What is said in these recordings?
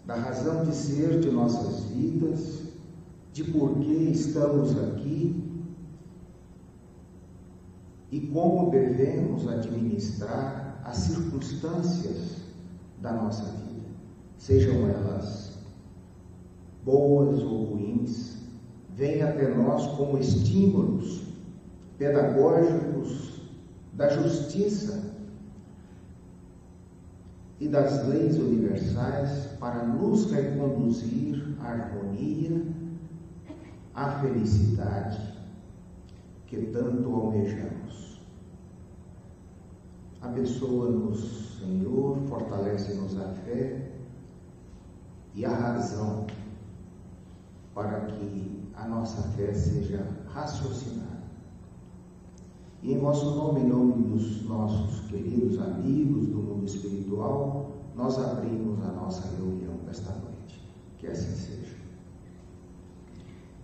da razão de ser de nossas vidas, de por que estamos aqui e como devemos administrar as circunstâncias da nossa vida, sejam elas boas ou ruins, vêm até nós como estímulos pedagógicos da justiça e das leis universais para nos reconduzir à harmonia, à felicidade que tanto almejamos. Abençoa-nos, Senhor, fortalece-nos a fé e a razão para que a nossa fé seja raciocinada. E em vosso nome, em nome dos nossos queridos amigos do mundo espiritual, nós abrimos a nossa reunião desta noite. Que assim seja.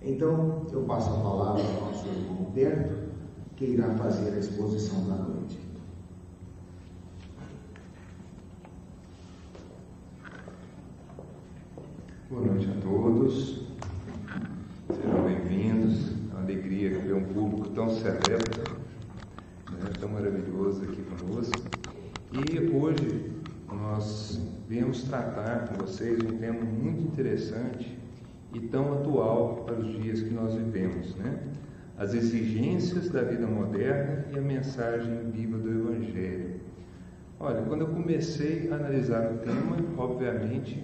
Então, eu passo a palavra ao nosso irmão Humberto, que irá fazer a exposição da noite. Boa noite a todos, sejam bem-vindos. É uma alegria ver um público tão seleto, tão maravilhoso aqui conosco. E hoje nós viemos tratar com vocês um tema muito interessante e tão atual para os dias que nós vivemos, As exigências da vida moderna e a mensagem viva do Evangelho. Olha, quando eu comecei a analisar o tema, obviamente,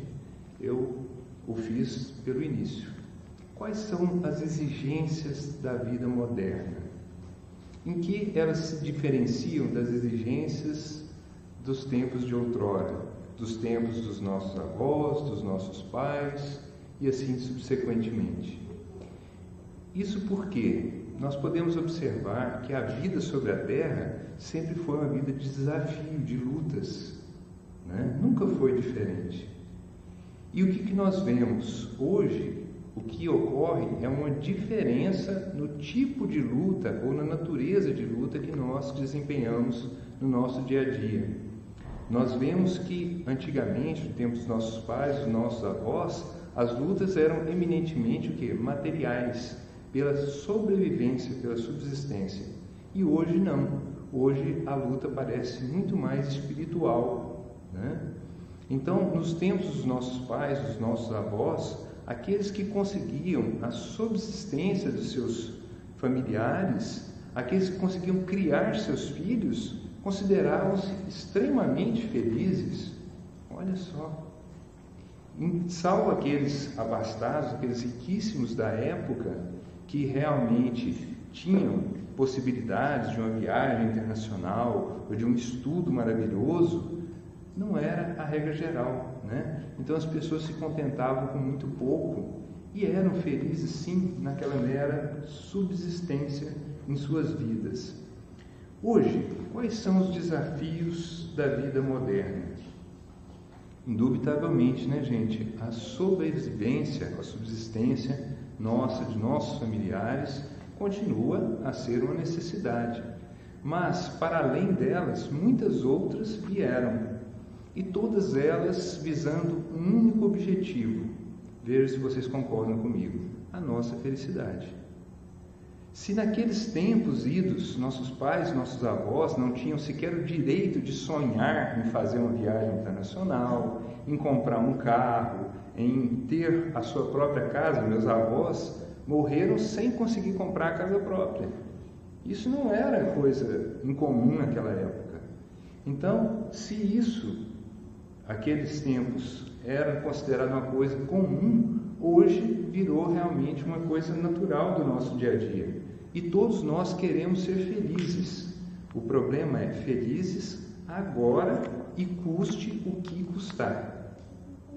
eu o fiz pelo início. Quais são as exigências da vida moderna? Em que elas se diferenciam das exigências dos tempos de outrora, dos tempos dos nossos avós, dos nossos pais e assim subsequentemente? Isso porque nós podemos observar que a vida sobre a Terra sempre foi uma vida de desafio, de lutas, Nunca foi diferente. E o que nós vemos hoje? O que ocorre é uma diferença no tipo de luta ou na natureza de luta que nós desempenhamos no nosso dia a dia. Nós vemos que antigamente, no tempo dos nossos pais, dos nossos avós, as lutas eram eminentemente o quê? Materiais, pela sobrevivência, pela subsistência. E hoje não. Hoje a luta parece muito mais espiritual, Então, nos tempos dos nossos pais, dos nossos avós, aqueles que conseguiam a subsistência dos seus familiares, aqueles que conseguiam criar seus filhos, consideravam-se extremamente felizes. Olha só. Salvo aqueles abastados, aqueles riquíssimos da época, que realmente tinham possibilidades de uma viagem internacional ou de um estudo maravilhoso, não era a regra geral, Então as pessoas se contentavam com muito pouco e eram felizes sim naquela mera subsistência em suas vidas. Hoje, quais são os desafios da vida moderna? Indubitavelmente, gente, a sobrevivência, a subsistência nossa, de nossos familiares, continua a ser uma necessidade. Mas, para além delas, muitas outras vieram. E todas elas visando um único objetivo. Veja se vocês concordam comigo. A nossa felicidade. Se naqueles tempos idos, nossos pais, nossos avós não tinham sequer o direito de sonhar em fazer uma viagem internacional, em comprar um carro, em ter a sua própria casa, meus avós morreram sem conseguir comprar a casa própria. Isso não era coisa incomum naquela época. Então, se isso aqueles tempos era considerado uma coisa comum, hoje virou realmente uma coisa natural do nosso dia a dia. E todos nós queremos ser felizes. O problema é felizes agora e custe o que custar.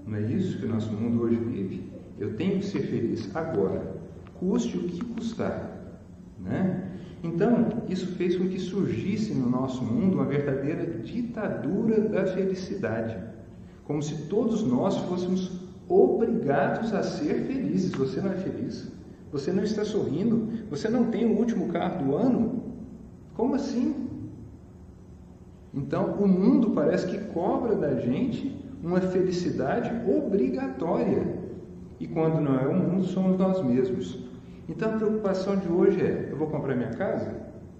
Não é isso que o nosso mundo hoje vive? Eu tenho que ser feliz agora, custe o que custar, Então, isso fez com que surgisse no nosso mundo uma verdadeira ditadura da felicidade. Como se todos nós fôssemos obrigados a ser felizes. Você não é feliz? Você não está sorrindo? Você não tem o último carro do ano? Como assim? Então, o mundo parece que cobra da gente uma felicidade obrigatória. E quando não é o mundo, somos nós mesmos. Então a preocupação de hoje é: eu vou comprar minha casa?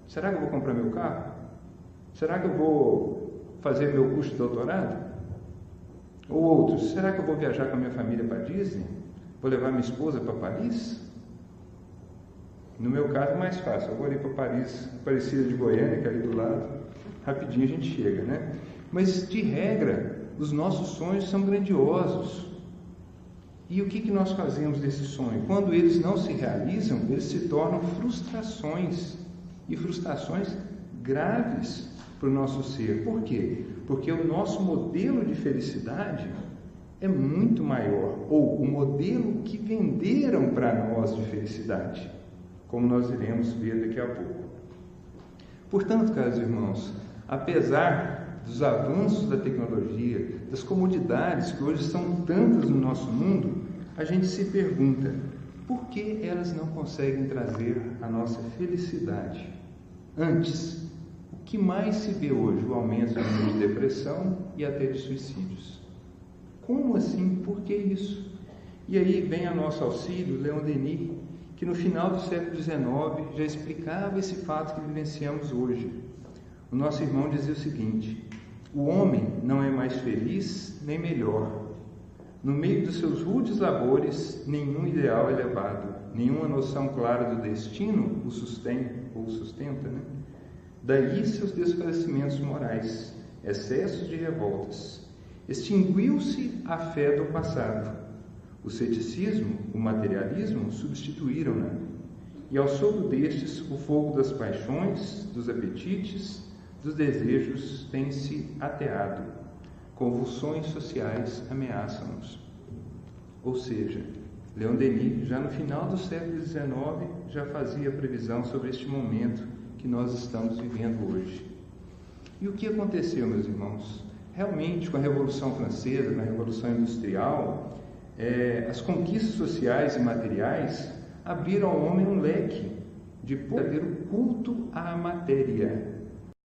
Será que eu vou comprar meu carro? Será que eu vou fazer meu curso de doutorado? Ou outros: será que eu vou viajar com a minha família para Disney? Vou levar minha esposa para Paris? No meu caso é mais fácil, eu vou ali para Paris, Aparecida de Goiânia, que é ali do lado, rapidinho a gente chega, né? Mas de regra, os nossos sonhos são grandiosos. E o que nós fazemos desse sonho? Quando eles não se realizam, eles se tornam frustrações, e frustrações graves para o nosso ser. Por quê? Porque o nosso modelo de felicidade é muito maior, ou o modelo que venderam para nós de felicidade, como nós iremos ver daqui a pouco. Portanto, caros irmãos, apesar dos avanços da tecnologia, das comodidades que hoje são tantas no nosso mundo, a gente se pergunta: por que elas não conseguem trazer a nossa felicidade? Antes, o que mais se vê hoje? O aumento do número de depressão e até de suicídios. Como assim? Por que isso? E aí vem a nosso auxílio Leon Denis, que no final do século XIX já explicava esse fato que vivenciamos hoje. O nosso irmão dizia o seguinte: o homem não é mais feliz nem melhor. No meio dos seus rudes labores, nenhum ideal elevado, nenhuma noção clara do destino o sustém ou sustenta, né? Daí seus desfalecimentos morais, excessos de revoltas. Extinguiu-se a fé do passado. O ceticismo, o materialismo substituíram-na. E ao sopro destes, o fogo das paixões, dos apetites, dos desejos tem se ateado. Convulsões sociais ameaçam-nos. Ou seja, Leon Denis, já no final do século XIX, já fazia previsão sobre este momento que nós estamos vivendo hoje. E o que aconteceu, meus irmãos? Realmente, com a Revolução Francesa, com a Revolução Industrial, as conquistas sociais e materiais abriram ao homem um leque de verdadeiro culto à matéria.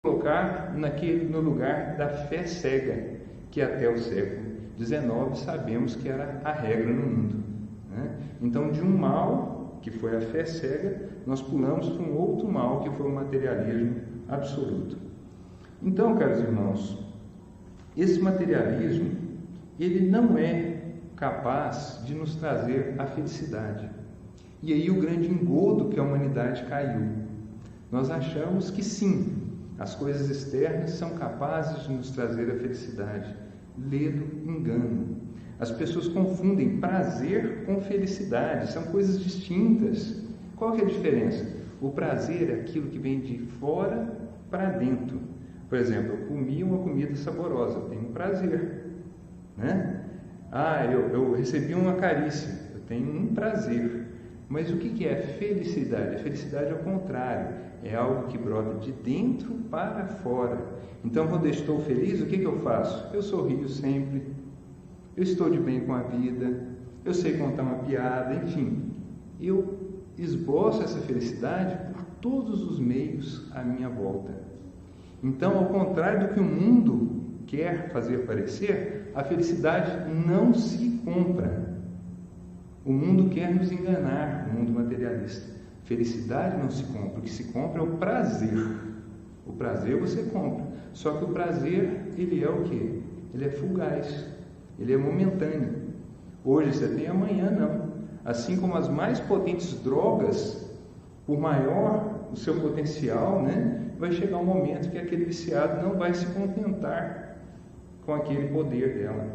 Colocar no lugar da fé cega, que até o século XIX sabemos que era a regra no mundo, né? Então, de um mal, que foi a fé cega, nós pulamos para um outro mal, que foi o materialismo absoluto. Então, caros irmãos, esse materialismo, ele não é capaz de nos trazer a felicidade. E aí o grande engodo que a humanidade caiu. Nós achamos que sim, as coisas externas são capazes de nos trazer a felicidade. Ledo engano. As pessoas confundem prazer com felicidade, são coisas distintas. Qual que é a diferença? O prazer é aquilo que vem de fora para dentro. Por exemplo, eu comi uma comida saborosa, eu tenho um prazer, né? Eu recebi uma carícia, eu tenho um prazer. Mas o que é felicidade? A felicidade é o contrário, é algo que brota de dentro para fora. Então, quando eu estou feliz, o que eu faço? Eu sorrio sempre, eu estou de bem com a vida, eu sei contar uma piada, enfim. Eu esboço essa felicidade por todos os meios à minha volta. Então, ao contrário do que o mundo quer fazer parecer, a felicidade não se compra. O mundo quer nos enganar, o mundo materialista. Felicidade não se compra, o que se compra é o prazer. O prazer você compra, só que o prazer, ele é o quê? Ele é fugaz, ele é momentâneo. Hoje você tem, amanhã não. Assim como as mais potentes drogas, por maior o seu potencial, né, vai chegar um momento que aquele viciado não vai se contentar com aquele poder dela.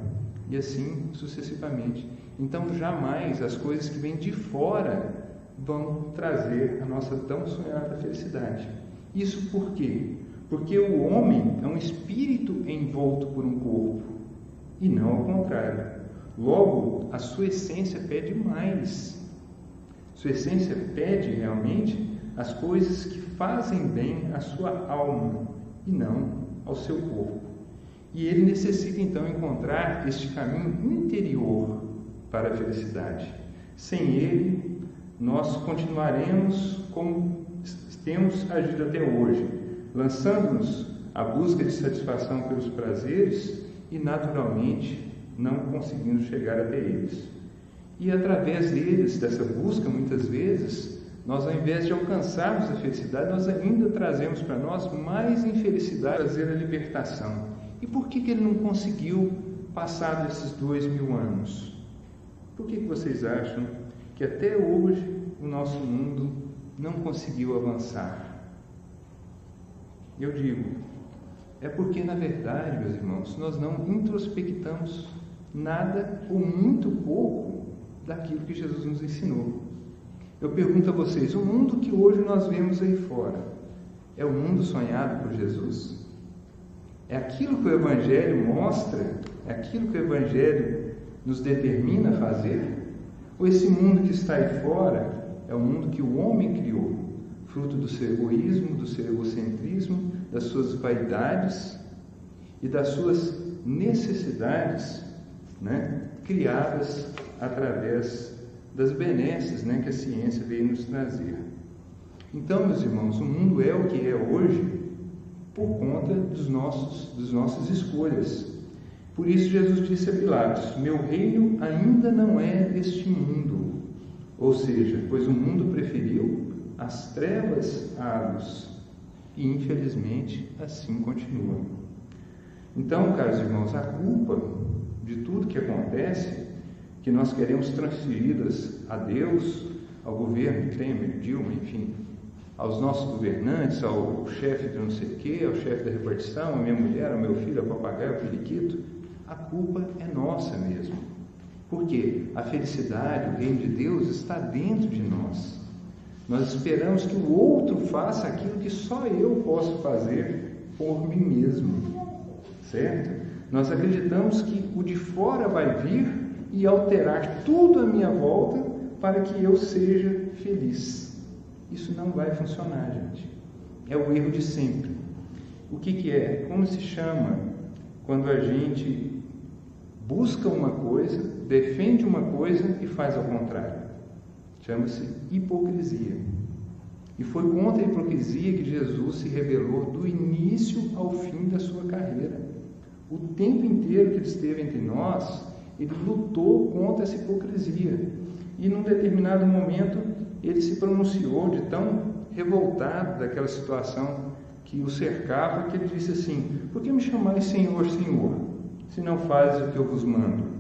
E assim sucessivamente. Então, jamais as coisas que vêm de fora vão trazer a nossa tão sonhada felicidade. Isso por quê? Porque o homem é um espírito envolto por um corpo, e não ao contrário. Logo, a sua essência pede mais. Sua essência pede realmente as coisas que fazem bem à sua alma, e não ao seu corpo. E ele necessita, então, encontrar este caminho interior para a felicidade. Sem ele, nós continuaremos como temos agido até hoje, lançando-nos à busca de satisfação pelos prazeres e, naturalmente, não conseguindo chegar até eles. E através deles, dessa busca, muitas vezes, nós, ao invés de alcançarmos a felicidade, nós ainda trazemos para nós mais infelicidade, trazer a libertação. E por que ele não conseguiu passar desses 2000 anos? Por que vocês acham que até hoje o nosso mundo não conseguiu avançar? Eu digo, é porque, na verdade, meus irmãos, nós não introspectamos nada ou muito pouco daquilo que Jesus nos ensinou. Eu pergunto a vocês, o mundo que hoje nós vemos aí fora, é o mundo sonhado por Jesus? É aquilo que o Evangelho mostra? É aquilo que o Evangelho nos determina a fazer? Ou esse mundo que está aí fora é o mundo que o homem criou, fruto do seu egoísmo, do seu egocentrismo, das suas vaidades e das suas necessidades, criadas através das benesses, que a ciência veio nos trazer. Então, meus irmãos, o mundo é o que é hoje por conta das nossas escolhas. Por isso Jesus disse a Pilatos, meu reino ainda não é deste mundo. Ou seja, pois o mundo preferiu as trevas à luz. E infelizmente assim continua. Então, caros irmãos, a culpa de tudo que acontece, que nós queremos transferidas a Deus, ao governo Temer, Dilma, enfim, aos nossos governantes, ao chefe de não sei o quê, ao chefe da repartição, a minha mulher, ao meu filho, ao papagaio, ao periquito, a culpa é nossa mesmo. Porque a felicidade, o reino de Deus está dentro de nós. Nós esperamos que o outro faça aquilo que só eu posso fazer por mim mesmo, certo? Nós acreditamos que o de fora vai vir e alterar tudo à minha volta para que eu seja feliz. Isso não vai funcionar, gente. É o erro de sempre. O que é? Como se chama quando a gente busca uma coisa, defende uma coisa e faz ao contrário? Chama-se hipocrisia. E foi contra a hipocrisia que Jesus se rebelou do início ao fim da sua carreira. O tempo inteiro que ele esteve entre nós, ele lutou contra essa hipocrisia. E num determinado momento, ele se pronunciou de tão revoltado daquela situação que o cercava, que ele disse assim, por que me chamais Senhor, Senhor, se não fazes o que eu vos mando?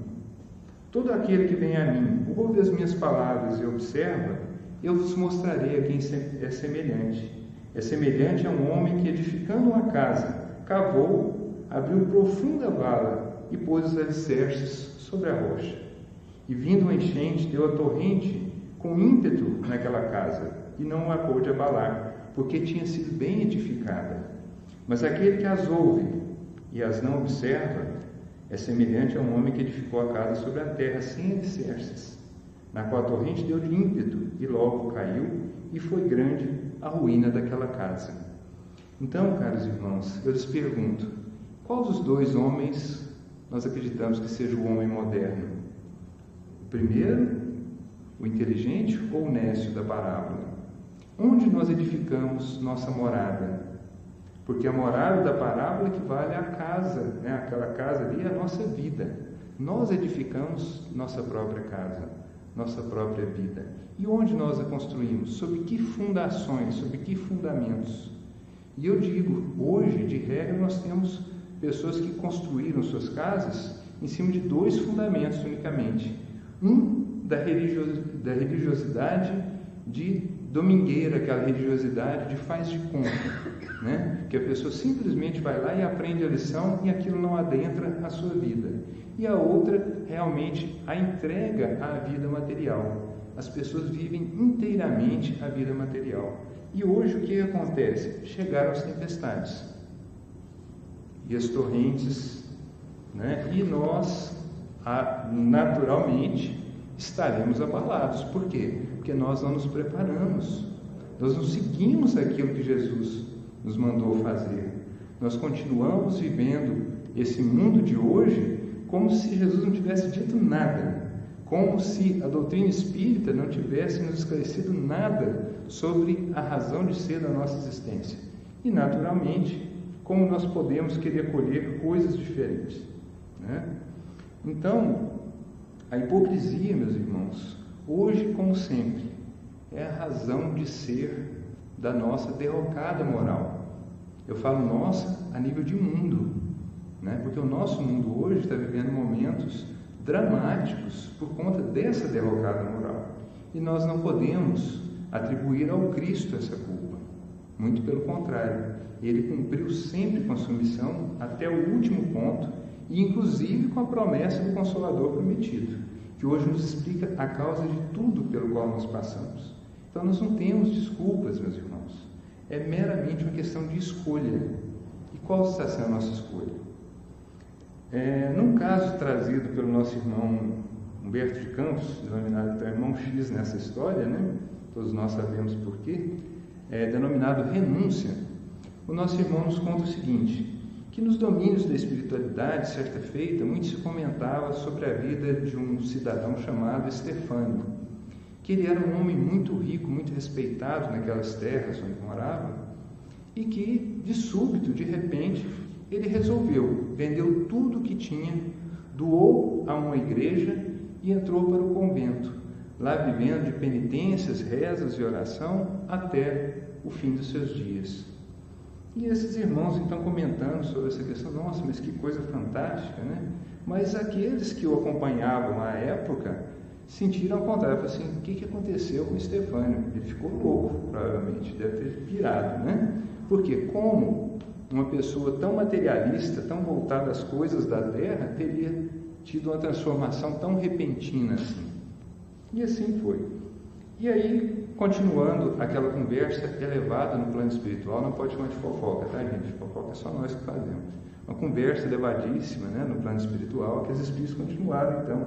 Todo aquele que vem a mim, ouve as minhas palavras e observa, eu vos mostrarei a quem é semelhante. É semelhante a um homem que, edificando uma casa, cavou, abriu profunda vala e pôs os alicerces sobre a rocha. E vindo uma enchente, deu a torrente com ímpeto naquela casa, e não a pôde abalar, porque tinha sido bem edificada. Mas aquele que as ouve e as não observa, é semelhante a um homem que edificou a casa sobre a terra sem alicerces, na qual a torrente deu-lhe ímpeto, e logo caiu, e foi grande a ruína daquela casa. Então, caros irmãos, eu lhes pergunto, qual dos dois homens nós acreditamos que seja o homem moderno? O primeiro, o inteligente ou o nécio da parábola? Onde nós edificamos nossa morada? Porque a morada da parábola equivale à casa, aquela casa ali é a nossa vida. Nós edificamos nossa própria casa, nossa própria vida. E onde nós a construímos? Sobre que fundações, sobre que fundamentos? E eu digo, hoje, de regra, nós temos pessoas que construíram suas casas em cima de dois fundamentos unicamente. Um, da religiosidade de domingueira, aquela religiosidade de faz de conta, que a pessoa simplesmente vai lá e aprende a lição e aquilo não adentra a sua vida. E a outra, realmente, a entrega à vida material. As pessoas vivem inteiramente a vida material. E hoje o que acontece? Chegaram as tempestades e as torrentes, e nós, naturalmente, estaremos abalados. Por quê? Porque nós não nos preparamos, nós não seguimos aquilo que Jesus nos mandou fazer. Nós continuamos vivendo esse mundo de hoje como se Jesus não tivesse dito nada, como se a doutrina espírita não tivesse nos esclarecido nada sobre a razão de ser da nossa existência. E, naturalmente, como nós podemos querer colher coisas diferentes, Então, a hipocrisia, meus irmãos, hoje como sempre, é a razão de ser da nossa derrocada moral. Eu falo nossa a nível de mundo, né? Porque o nosso mundo hoje está vivendo momentos dramáticos por conta dessa derrocada moral. E nós não podemos atribuir ao Cristo essa culpa. Muito pelo contrário, ele cumpriu sempre com a sua missão até o último ponto, e inclusive com a promessa do Consolador prometido, que hoje nos explica a causa de tudo pelo qual nós passamos. Então nós não temos desculpas, meus irmãos. É meramente uma questão de escolha. E qual está sendo a nossa escolha? Num caso trazido pelo nosso irmão Humberto de Campos, denominado então irmão X nessa história, né? Todos nós sabemos por quê, denominado renúncia, o nosso irmão nos conta o seguinte, que nos domínios da espiritualidade, certa feita, muito se comentava sobre a vida de um cidadão chamado Estefânio, que ele era um homem muito rico, muito respeitado naquelas terras onde morava, e que, de súbito, de repente, ele resolveu, vendeu tudo o que tinha, doou a uma igreja e entrou para o convento, lá vivendo de penitências, rezas e oração até o fim dos seus dias. E esses irmãos então comentando sobre essa questão, nossa, mas que coisa fantástica, né? Mas aqueles que o acompanhavam à época sentiram ao contrário, falaram assim, o que aconteceu com Estefânio? Ele ficou louco, provavelmente, deve ter pirado, né? Porque como uma pessoa tão materialista, tão voltada às coisas da terra, teria tido uma transformação tão repentina assim? E assim foi. E aí, continuando aquela conversa elevada no plano espiritual, não pode chamar de fofoca, tá, gente? Fofoca é só nós que fazemos. Uma conversa elevadíssima, né, no plano espiritual, que os espíritos continuaram, então,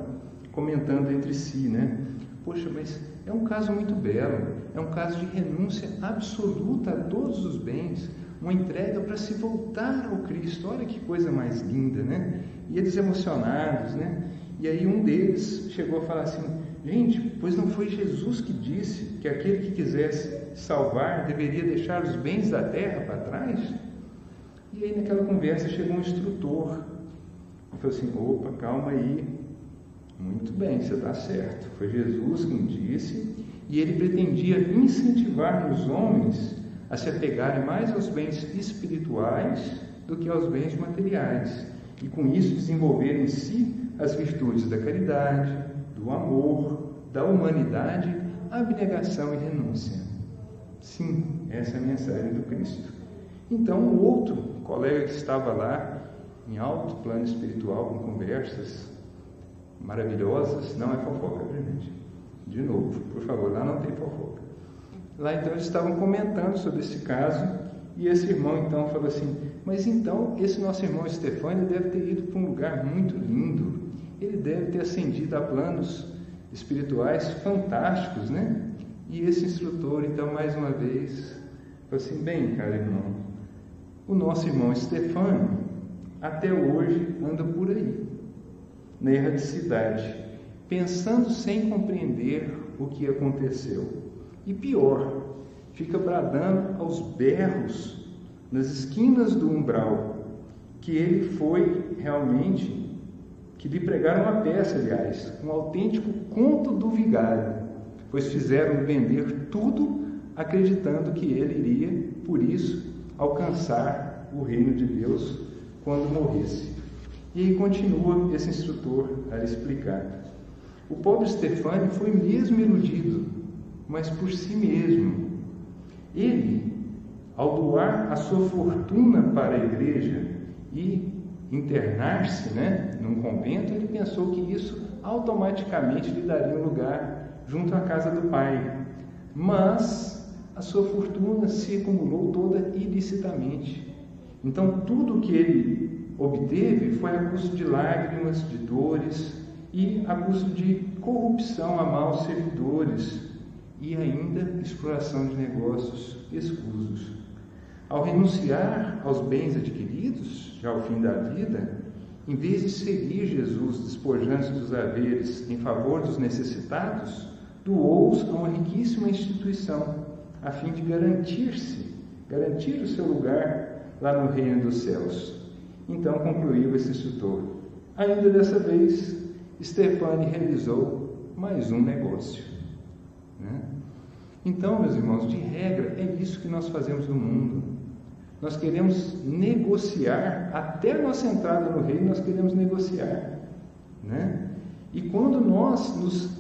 comentando entre si, né? Poxa, mas é um caso muito belo, é um caso de renúncia absoluta a todos os bens, uma entrega para se voltar ao Cristo. Olha que coisa mais linda, né? E eles emocionados, né? E aí um deles chegou a falar assim, gente, pois não foi Jesus que disse que aquele que quisesse salvar deveria deixar os bens da terra para trás? E aí naquela conversa chegou um instrutor e falou assim, opa, calma aí, muito bem, você está certo, foi Jesus quem disse, e ele pretendia incentivar nos homens a se apegarem mais aos bens espirituais do que aos bens materiais, e com isso desenvolver em si as virtudes da caridade, do amor, da humanidade, abnegação e renúncia. Sim, essa é a mensagem do Cristo. Então, o outro colega que estava lá, em alto plano espiritual, com conversas maravilhosas, não é fofoca, gente? De novo, por favor, lá não tem fofoca. Lá então eles estavam comentando sobre esse caso, e esse irmão então falou assim, mas então esse nosso irmão Estefânio deve ter ido para um lugar muito lindo, ele deve ter ascendido a planos espirituais fantásticos, né? E esse instrutor, então, mais uma vez, falou assim, bem, cara irmão, o nosso irmão Estefânio, até hoje, anda por aí, na erradicidade, pensando sem compreender o que aconteceu. E pior, fica bradando aos berros, nas esquinas do umbral, que ele foi realmente, que lhe pregaram uma peça, aliás, um autêntico conto do vigário, pois fizeram vender tudo, acreditando que ele iria, por isso, alcançar o reino de Deus quando morresse. E aí continua esse instrutor a explicar. O pobre Estefânio foi mesmo iludido, mas por si mesmo. Ele, ao doar a sua fortuna para a igreja e internar-se, né, num convento, ele pensou que isso automaticamente lhe daria um lugar junto à casa do Pai. Mas a sua fortuna se acumulou toda ilicitamente. Então tudo que ele obteve foi a custo de lágrimas, de dores e a custo de corrupção a maus servidores e ainda exploração de negócios escusos. Ao renunciar aos bens adquiridos, já ao fim da vida, em vez de seguir Jesus despojando-se dos haveres em favor dos necessitados, doou-os a uma riquíssima instituição, a fim de garantir o seu lugar lá no reino dos céus. Então concluiu esse instrutor, Ainda dessa vez, Stefani realizou mais um negócio, né? Então, meus irmãos, de regra, é isso que nós fazemos no mundo. Nós queremos negociar, até a nossa entrada no reino nós queremos negociar, né? E quando nós nos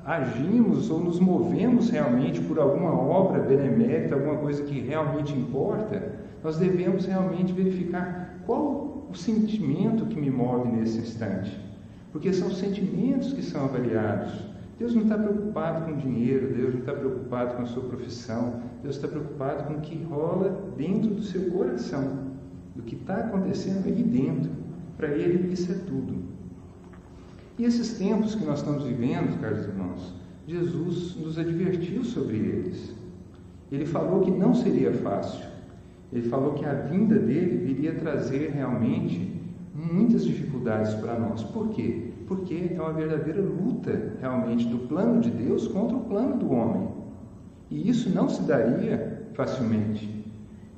agimos ou nos movemos realmente por alguma obra benemérita, alguma coisa que realmente importa, nós devemos realmente verificar qual o sentimento que me move nesse instante. Porque são sentimentos que são avaliados. Deus não está preocupado com dinheiro, Deus não está preocupado com a sua profissão, Deus está preocupado com o que rola dentro do seu coração, do que está acontecendo aí dentro. Para Ele isso é tudo. E esses tempos que nós estamos vivendo, caros irmãos, Jesus nos advertiu sobre eles. Ele falou que não seria fácil. Ele falou que a vinda dele viria trazer realmente muitas dificuldades para nós. Por quê? Porque é uma verdadeira luta realmente do plano de Deus contra o plano do homem. E isso não se daria facilmente.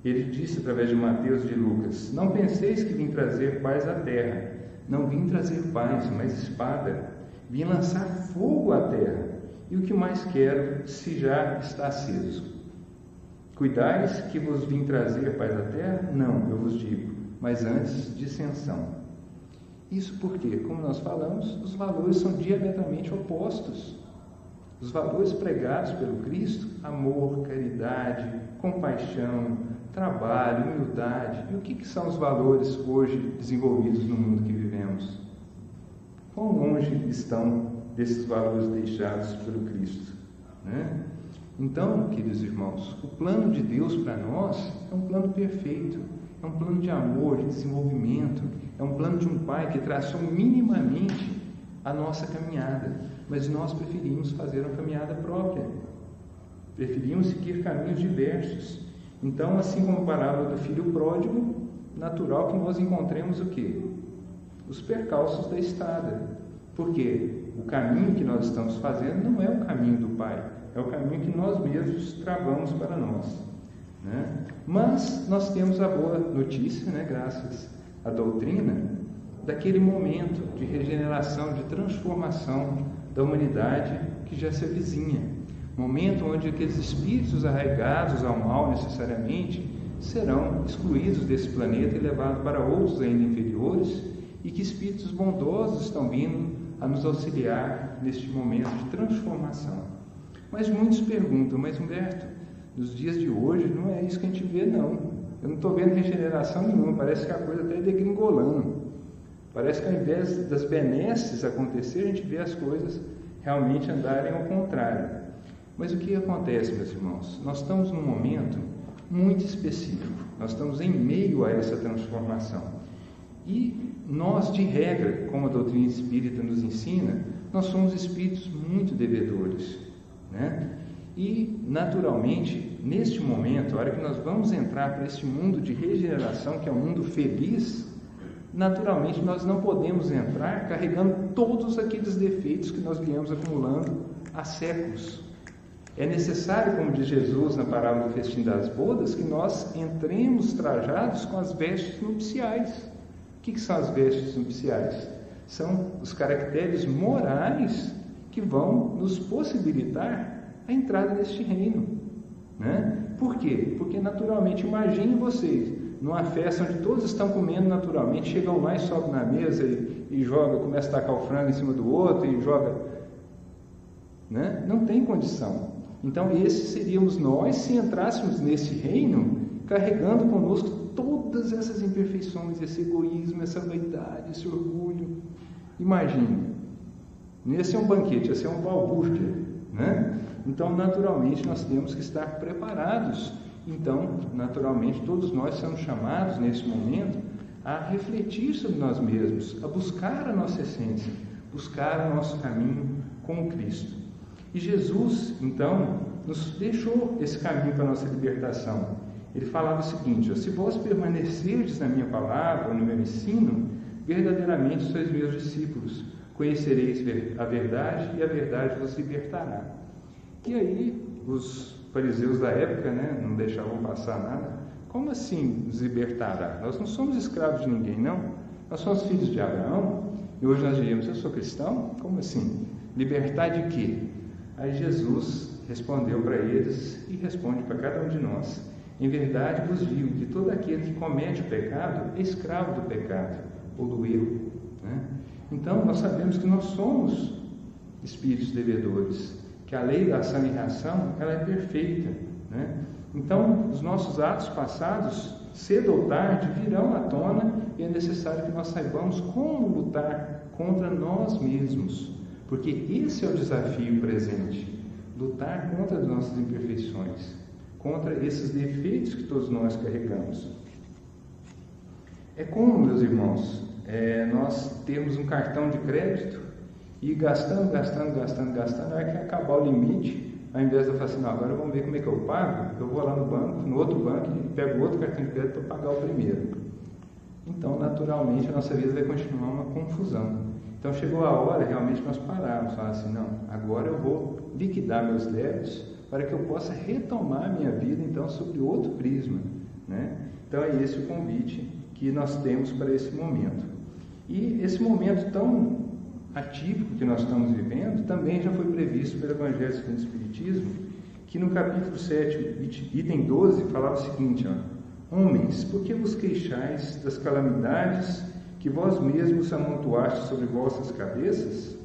Ele disse através de Mateus e de Lucas: não penseis que vim trazer paz à terra. Não vim trazer paz, mas espada. Vim lançar fogo à terra. E o que mais quero, se já está aceso. Cuidais que vos vim trazer paz à terra? Não, eu vos digo, mas antes dissensão. Isso porque, como nós falamos, os valores são diametralmente opostos. Os valores pregados pelo Cristo: amor, caridade, compaixão, trabalho, humildade. E o que são os valores hoje desenvolvidos no mundo que vivemos? Quão longe estão desses valores deixados pelo Cristo, né? Então, queridos irmãos, o plano de Deus para nós é um plano perfeito, é um plano de amor, de desenvolvimento, é um plano de um Pai que traçou minimamente a nossa caminhada, mas nós preferimos fazer uma caminhada própria, preferimos seguir caminhos diversos. Então, assim como a parábola do filho pródigo, natural que nós encontremos o quê? Os percalços da estrada. Porque o caminho que nós estamos fazendo não é o caminho do Pai, é o caminho que nós mesmos travamos para nós, né? Mas nós temos a boa notícia, né, graças à doutrina, daquele momento de regeneração, de transformação da humanidade que já se avizinha. Momento onde aqueles espíritos arraigados ao mal necessariamente serão excluídos desse planeta e levados para outros ainda inferiores, e que espíritos bondosos estão vindo a nos auxiliar neste momento de transformação. Mas muitos perguntam: mas Humberto, nos dias de hoje não é isso que a gente vê, não. Eu não estou vendo regeneração nenhuma, parece que a coisa está degringolando. Parece que ao invés das benesses acontecer, a gente vê as coisas realmente andarem ao contrário. Mas o que acontece, meus irmãos? Nós estamos num momento muito específico. Nós estamos em meio a essa transformação. E nós, de regra, como a doutrina espírita nos ensina, nós somos espíritos muito devedores, né? E, naturalmente, neste momento, a hora que nós vamos entrar para este mundo de regeneração, que é um mundo feliz, naturalmente nós não podemos entrar carregando todos aqueles defeitos que nós viemos acumulando há séculos. É necessário, como diz Jesus na parábola do festim das bodas, que nós entremos trajados com as vestes nupciais. O que são as vestes nupciais? São os caracteres morais que vão nos possibilitar a entrada neste reino, né? Por quê? Porque naturalmente, imagine vocês, numa festa onde todos estão comendo naturalmente, chegam lá e sobem na mesa e joga, começa a tacar o frango em cima do outro e joga, né? Não tem condição. Então, esses seríamos nós se entrássemos nesse reino carregando conosco todas essas imperfeições, esse egoísmo, essa vaidade, esse orgulho. Imagine, não ia ser um banquete, ia ser um balbúrdia, né? Então, naturalmente, nós temos que estar preparados. Então, naturalmente, todos nós somos chamados, nesse momento, a refletir sobre nós mesmos, a buscar a nossa essência, buscar o nosso caminho com o Cristo. E Jesus, então, nos deixou esse caminho para a nossa libertação. Ele falava o seguinte: se vós permanecerdes na minha palavra, no meu ensino, verdadeiramente sois meus discípulos, conhecereis a verdade e a verdade vos libertará. E aí, os fariseus da época, né, não deixavam passar nada. Como assim nos libertará? Nós não somos escravos de ninguém, não. Nós somos filhos de Abraão e hoje nós diríamos, eu sou cristão? Como assim? Libertar de quê? Aí Jesus respondeu para eles e responde para cada um de nós. Em verdade vos digo que todo aquele que comete o pecado é escravo do pecado ou do erro. Né? Então nós sabemos que nós somos espíritos devedores, que a lei da ação e reação ela é perfeita. Né? Então os nossos atos passados, cedo ou tarde, virão à tona e é necessário que nós saibamos como lutar contra nós mesmos, porque esse é o desafio presente, lutar contra as nossas imperfeições, contra esses defeitos que todos nós carregamos. É como, meus irmãos, nós temos um cartão de crédito e gastando, na hora que acabar o limite, ao invés de eu falar assim, não, agora vamos ver como é que eu pago, eu vou lá no banco, no outro banco e pego outro cartão de crédito para pagar o primeiro. Então, naturalmente, a nossa vida vai continuar uma confusão. Então, chegou a hora, realmente, nós pararmos, falar assim, não, agora eu vou liquidar meus débitos para que eu possa retomar a minha vida, então, sob outro prisma. Né? Então, é esse o convite que nós temos para esse momento. E esse momento tão atípico que nós estamos vivendo também já foi previsto pelo Evangelho segundo o Espiritismo, que no capítulo 7, item 12, falava o seguinte, homens, por que vos queixais das calamidades que vós mesmos amontoastes sobre vossas cabeças?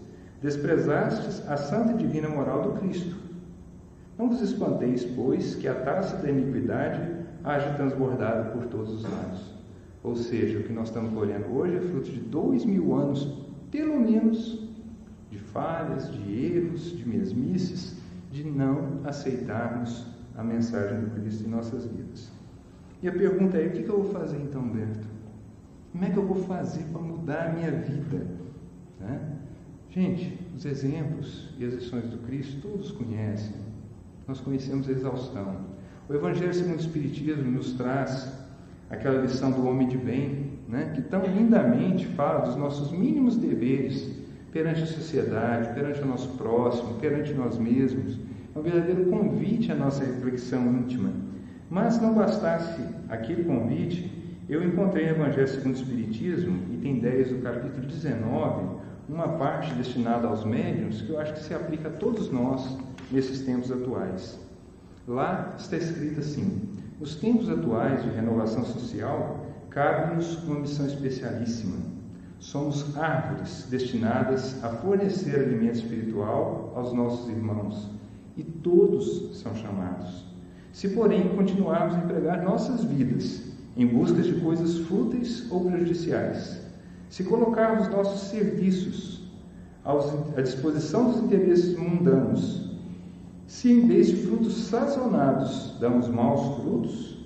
Desprezastes a santa e divina moral do Cristo. Não vos espanteis, pois, que a taça da iniquidade haja transbordado por todos os lados. Ou seja, o que nós estamos colhendo hoje é fruto de 2000 anos, pelo menos, de falhas, de erros, de mesmices, de não aceitarmos a mensagem do Cristo em nossas vidas. E a pergunta é, o que eu vou fazer então, Humberto? Como é que eu vou fazer para mudar a minha vida? Né? Gente, os exemplos e as lições do Cristo, todos conhecem. Nós conhecemos a exaustão. O Evangelho segundo o Espiritismo nos traz aquela lição do homem de bem, né, que tão lindamente fala dos nossos mínimos deveres perante a sociedade, perante o nosso próximo, perante nós mesmos. É um verdadeiro convite à nossa reflexão íntima. Mas não bastasse aquele convite, eu encontrei no Evangelho segundo o Espiritismo, item 10 do capítulo 19, uma parte destinada aos médiuns que eu acho que se aplica a todos nós nesses tempos atuais. Lá está escrito assim: nos tempos atuais de renovação social, cabe-nos uma missão especialíssima. Somos árvores destinadas a fornecer alimento espiritual aos nossos irmãos, e todos são chamados. Se, porém, continuarmos a empregar nossas vidas em busca de coisas fúteis ou prejudiciais, se colocarmos nossos serviços à disposição dos interesses mundanos, se em vez de frutos sazonado damos maus frutos,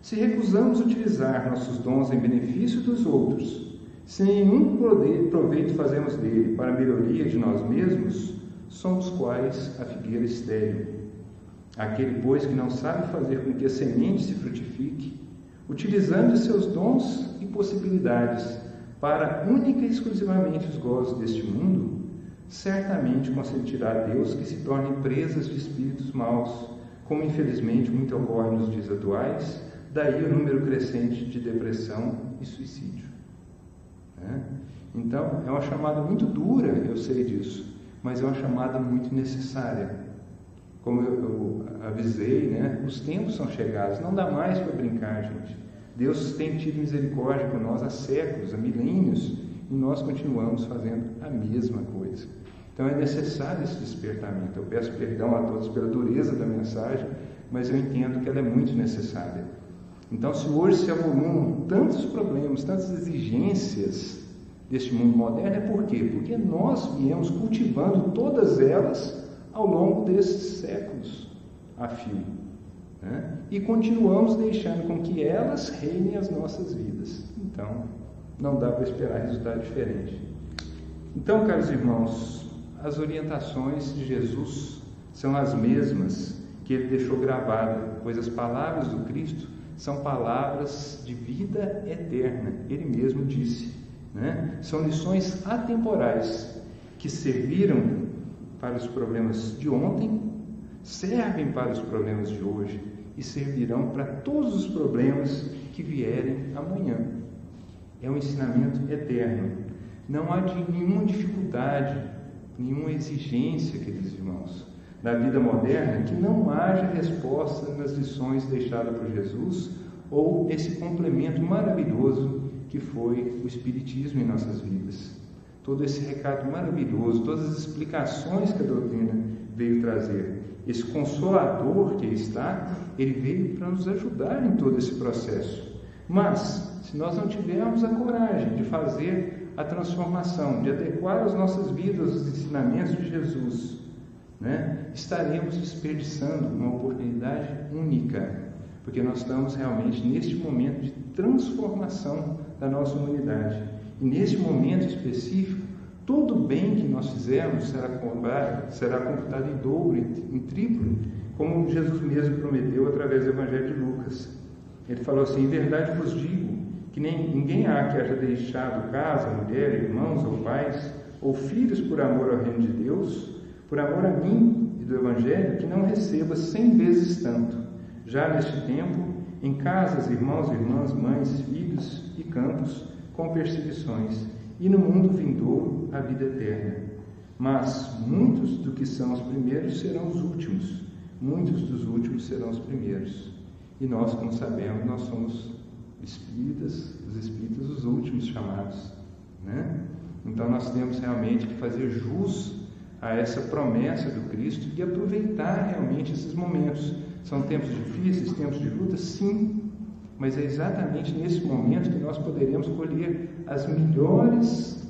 se recusamos utilizar nossos dons em benefício dos outros, se nenhum proveito fazemos dele para a melhoria de nós mesmos, somos quais a figueira estéril. Aquele, pois, que não sabe fazer com que a semente se frutifique, utilizando de seus dons e possibilidades para única e exclusivamente os gozos deste mundo, certamente consentirá a Deus que se tornem presas de espíritos maus, como infelizmente muito ocorre nos dias atuais, daí o número crescente de depressão e suicídio. Então, é uma chamada muito dura, eu sei disso, mas é uma chamada muito necessária. Como eu avisei, os tempos são chegados, não dá mais para brincar, gente. Deus tem tido misericórdia por nós há séculos, há milênios, e nós continuamos fazendo a mesma coisa. Então é necessário esse despertamento. Eu peço perdão a todos pela dureza da mensagem, mas eu entendo que ela é muito necessária. Então, se hoje se avolumam tantos problemas, tantas exigências deste mundo moderno, é por quê? Porque nós viemos cultivando todas elas ao longo desses séculos a fio. E continuamos deixando com que elas reinem as nossas vidas. Então, não dá para esperar resultado diferente. Então, caros irmãos, as orientações de Jesus são as mesmas que ele deixou gravada, pois as palavras do Cristo são palavras de vida eterna. Ele mesmo disse, São lições atemporais que serviram para os problemas de ontem, servem para os problemas de hoje e servirão para todos os problemas que vierem amanhã. é um ensinamento eterno. Não há nenhuma dificuldade, nenhuma exigência, queridos irmãos, na vida moderna que não haja resposta nas lições deixadas por Jesus ou esse complemento maravilhoso que foi o Espiritismo em nossas vidas. Todo esse recado maravilhoso, todas as explicações que a doutrina veio trazer, esse consolador que está, ele veio para nos ajudar em todo esse processo. Mas, se nós não tivermos a coragem de fazer a transformação, de adequar as nossas vidas aos ensinamentos de Jesus, estaremos desperdiçando uma oportunidade única, porque nós estamos realmente neste momento de transformação da nossa humanidade. E neste momento específico, todo o bem que nós fizermos será computado em dobro, em triplo, como Jesus mesmo prometeu através do Evangelho de Lucas. Ele falou assim: em verdade vos digo que ninguém há que haja deixado casa, mulher, irmãos ou pais, ou filhos por amor ao reino de Deus, por amor a mim e do Evangelho, que não receba 100 vezes tanto, já neste tempo, em casas, irmãos, irmãs, mães, filhos e campos, com perseguições, e no mundo vindouro a vida eterna. Mas muitos do que são os primeiros serão os últimos, muitos dos últimos serão os primeiros. E nós, como sabemos, nós somos espíritas, os espíritas os últimos chamados, Então nós temos realmente que fazer jus a essa promessa do Cristo e aproveitar realmente esses momentos. São tempos difíceis, tempos de luta, sim, mas é exatamente nesse momento que nós poderemos colher as melhores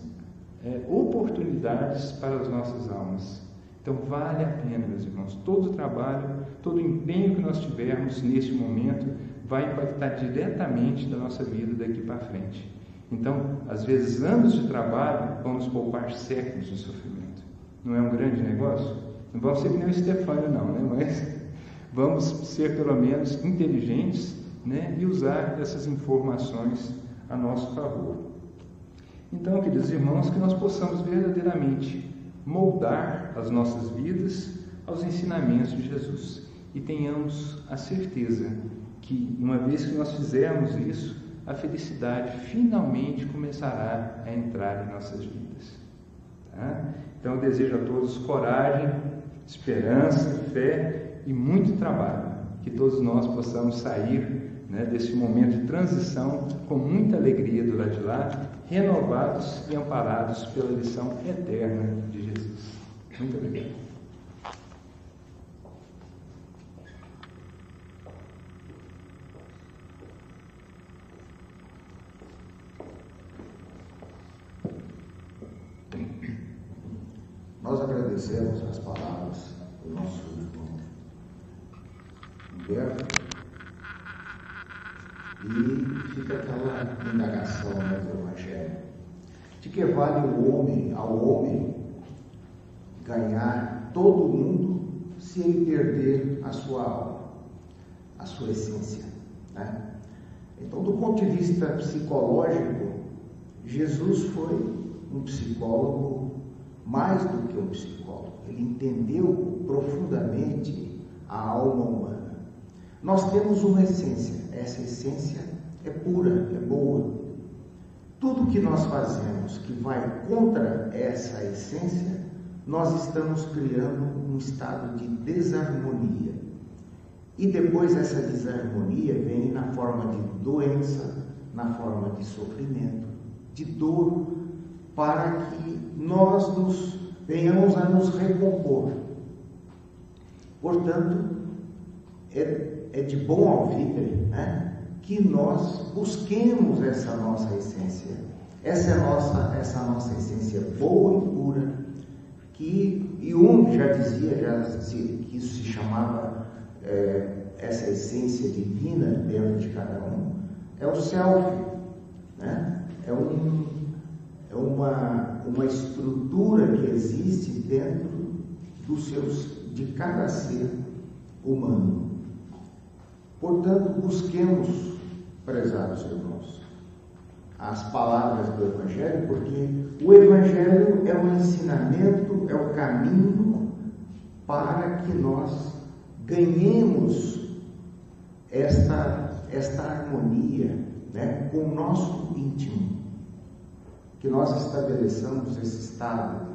oportunidades para as nossas almas. Então vale a pena, meus irmãos, todo o trabalho, todo o empenho que nós tivermos neste momento vai impactar diretamente na nossa vida daqui para frente. Então, às vezes, anos de trabalho vão nos poupar séculos de sofrimento. Não é um grande negócio? Não vamos ser que nem o Stefânio, não, mas vamos ser pelo menos inteligentes, e usar essas informações a nosso favor. Então, queridos irmãos, que nós possamos verdadeiramente moldar as nossas vidas aos ensinamentos de Jesus e tenhamos a certeza que, uma vez que nós fizermos isso, a felicidade finalmente começará a entrar em nossas vidas. Então, eu desejo a todos coragem, esperança, fé e muito trabalho, que todos nós possamos sair desse momento de transição com muita alegria do lado de lá, renovados e amparados pela lição eterna de Jesus. Muito obrigado. Nós agradecemos as palavras do nosso irmão Humberto. E fica aquela indagação do Evangelho: de que vale ao homem ganhar todo o mundo se ele perder a sua alma, a sua essência? Então, do ponto de vista psicológico, Jesus foi um psicólogo mais do que um psicólogo. Ele entendeu profundamente a alma humana. Nós temos uma essência. Essa essência é pura, é boa. Tudo que nós fazemos que vai contra essa essência, nós estamos criando um estado de desarmonia. E depois essa desarmonia vem na forma de doença, na forma de sofrimento, de dor, para que nós venhamos a nos recompor. Portanto, é de bom alvitre, que nós busquemos essa nossa essência, essa nossa essência boa e pura, que Jung já dizia que isso se chamava, essa essência divina dentro de cada um, é o self, é uma estrutura que existe dentro de cada ser humano. Portanto, busquemos, prezados irmãos, as palavras do Evangelho, porque o Evangelho é um ensinamento, é o caminho para que nós ganhemos esta harmonia com o nosso íntimo, que nós estabeleçamos esse estado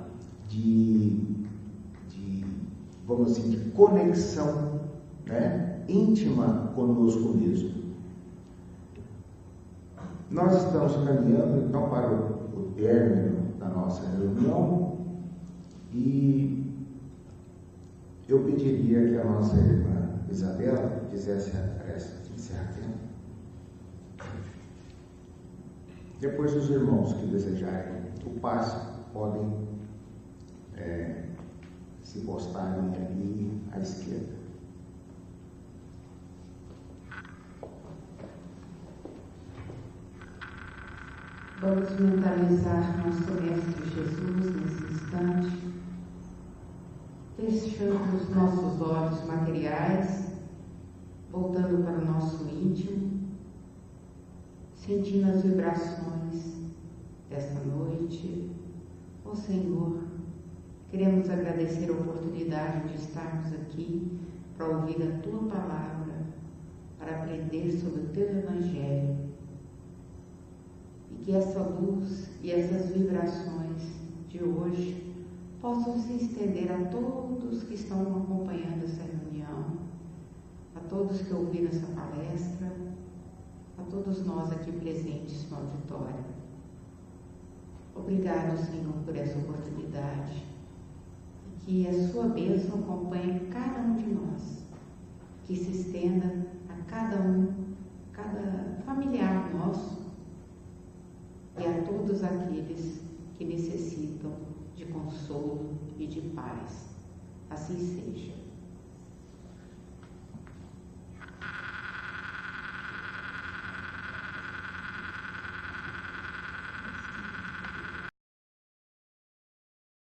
vamos dizer, de conexão, né, íntima conosco mesmo. Nós estamos caminhando então para o término da nossa reunião e eu pediria que a nossa irmã Isabela fizesse a prece de encerramento. Depois os irmãos que desejarem o passe podem se postarem ali à esquerda. Vamos mentalizar nosso Mestre Jesus nesse instante, fechando os nossos olhos materiais, voltando para o nosso íntimo, sentindo as vibrações desta noite. Ó Senhor, queremos agradecer a oportunidade de estarmos aqui para ouvir a Tua Palavra, para aprender sobre o Teu Evangelho. E que essa luz e essas vibrações de hoje possam se estender a todos que estão acompanhando essa reunião, a todos que ouviram essa palestra, a todos nós aqui presentes no auditório. Obrigado, Senhor, por essa oportunidade. E que a Sua bênção acompanhe cada um de nós, que se estenda a cada familiar nosso, e a todos aqueles que necessitam de consolo e de paz. Assim seja.